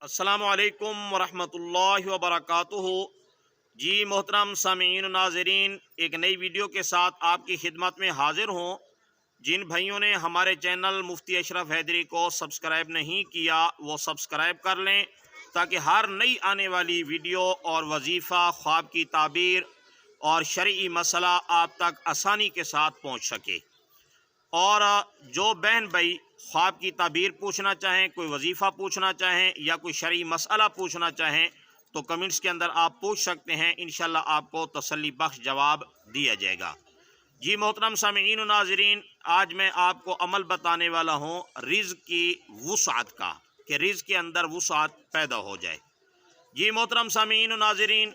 अस्सलामु अलैकुम वरहमतुल्लाहि वबरकातुहू। जी मोहतरम सामीन नाज़रीन, एक नई वीडियो के साथ आपकी खिदमत में हाजिर हूँ। जिन भाइयों ने हमारे चैनल मुफ्ती अशरफ हैदरी को सब्सक्राइब नहीं किया वो सब्सक्राइब कर लें, ताकि हर नई आने वाली वीडियो और वजीफ़ा, ख्वाब की ताबीर और शरई मसला आप तक आसानी के साथ पहुँच सके। और जो बहन भाई ख्वाब की ताबीर पूछना चाहें, कोई वजीफ़ा पूछना चाहें या कोई शरई मसला पूछना चाहें तो कमेंट्स के अंदर आप पूछ सकते हैं। इंशाल्लाह आपको तसल्ली बख्श जवाब दिया जाएगा। जी मोहतरम सामीन नाज़रीन, आज मैं आपको अमल बताने वाला हूँ रिज़्क़ की वुसअत का, कि रिज़्क़ के अंदर वुसअत पैदा हो जाए। जी मोहतरम सामीन नाज़रीन,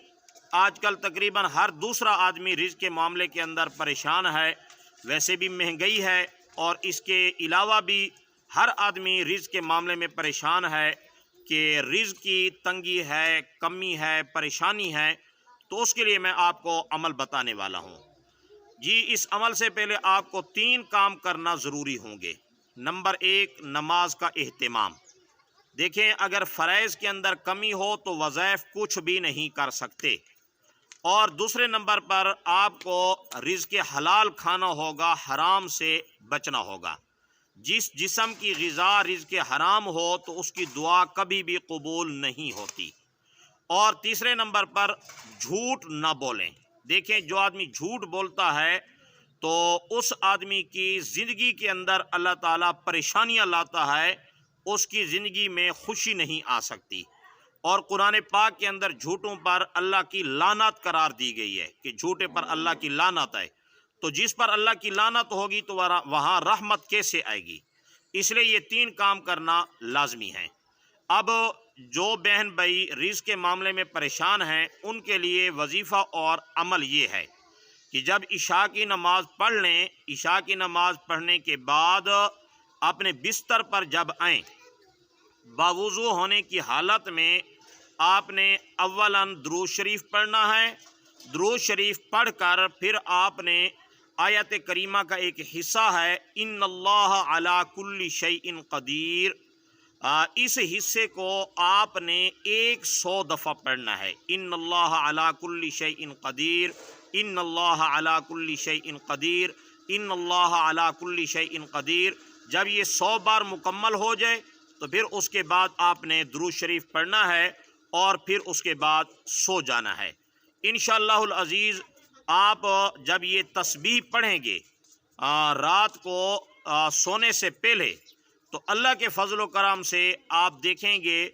आजकल तकरीबन हर दूसरा आदमी रिज़्क़ के मामले के अंदर परेशान है। वैसे भी महंगाई है और इसके अलावा भी हर आदमी रिज़्क़ के मामले में परेशान है कि रिज़्क़ की तंगी है, कमी है, परेशानी है। तो उसके लिए मैं आपको अमल बताने वाला हूँ। जी, इस अमल से पहले आपको 3 काम करना ज़रूरी होंगे। नंबर 1, नमाज का एहतमाम। देखें, अगर फ़रज़ के अंदर कमी हो तो वज़ाइफ कुछ भी नहीं कर सकते। और दूसरे नंबर पर आपको रिज़्क़ हलाल खाना होगा, हराम से बचना होगा। जिस जिस्म की ग़िज़ा रिज़्क़ हराम हो तो उसकी दुआ कभी भी कबूल नहीं होती। और तीसरे नंबर पर झूठ ना बोलें। देखें, जो आदमी झूठ बोलता है तो उस आदमी की ज़िंदगी के अंदर अल्लाह ताला परेशानियाँ लाता है, उसकी ज़िंदगी में खुशी नहीं आ सकती। और कुरान पाक के अंदर झूठों पर अल्लाह की लानत करार दी गई है कि झूठे पर अल्लाह की लानत है। तो जिस पर अल्लाह की लानत होगी तो वहाँ रहमत कैसे आएगी? इसलिए ये 3 काम करना लाजमी है। अब जो बहन भाई रिज़्क़ के मामले में परेशान हैं, उनके लिए वजीफ़ा और अमल ये है कि जब इशा की नमाज़ पढ़ लें, इशा की नमाज़ पढ़ने के बाद अपने बिस्तर पर जब आएँ, बावुज़ू होने की हालत में आपने अव्वलन दुरूद शरीफ पढ़ना है। दुरूद शरीफ पढ़कर फिर आपने आयत करीमा का एक हिस्सा है, इन्नल्लाह अला कुल्ली शैइन क़दीर, इस हिस्से को आपने 100 दफ़ा पढ़ना है। इन्नल्लाह अला कुल्ली शैइन क़दीर, इन्नल्लाह अला कुल्ली शैइन क़दीर, इन्नल्लाह अला कुल्ली शैइन क़दीर। जब ये 100 बार मुकम्मल हो जाए तो फिर उसके बाद आपने दुरूद शरीफ पढ़ना है और फिर उसके बाद सो जाना है। इंशाअल्लाहुल अज़ीज़, आप जब ये तस्बीह पढ़ेंगे रात को सोने से पहले, तो अल्लाह के फजल व करम से आप देखेंगे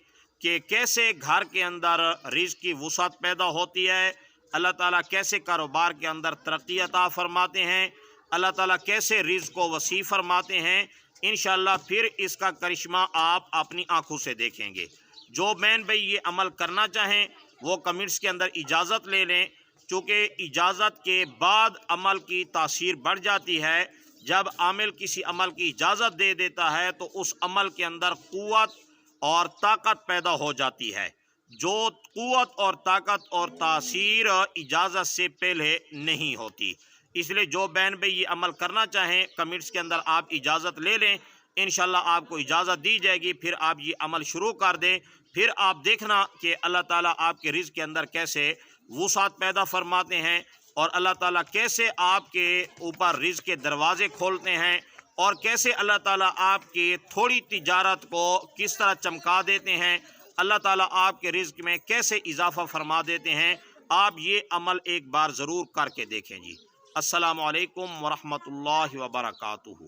कि कैसे घर के अंदर रिज़्क़ की वुसअत पैदा होती है। अल्लाह ताला कैसे कारोबार के अंदर तरक्की अता फरमाते हैं, अल्लाह ताला कैसे रिज़्क़ को वसी फरमाते हैं। इंशाअल्लाह फिर इसका करिश्मा आप अपनी आंखों से देखेंगे। जो बहन भाई ये अमल करना चाहें वो कमेंट्स के अंदर इजाज़त ले लें, चूँकि इजाज़त के बाद अमल की तासीर बढ़ जाती है। जब आमिल किसी अमल की इजाज़त दे देता है तो उस अमल के अंदर क़ुव्वत और ताकत पैदा हो जाती है, जो क़ुव्वत और ताकत और तासीर इजाज़त से पहले नहीं होती। इसलिए जो बहन भाई ये अमल करना चाहें कमेंट्स के अंदर आप इजाज़त ले लें, इंशाल्लाह आपको इजाज़त दी जाएगी। फिर आप ये अमल शुरू कर दें, फिर आप देखना कि अल्लाह ताला आपके रिज़्क़ के अंदर कैसे वुसअत पैदा फरमाते हैं और अल्लाह ताला कैसे आपके ऊपर रिज़्क़ के दरवाज़े खोलते हैं और कैसे अल्लाह ताला आपकी थोड़ी तिजारत को किस तरह चमका देते हैं, अल्लाह ताला आपके रिज़्क़ में कैसे इजाफ़ा फरमा देते हैं। आप ये अमल एक बार ज़रूर करके देखें। जी, अस्सलामु अलैकुम वरहमतुल्लाहि वबरकातुहू।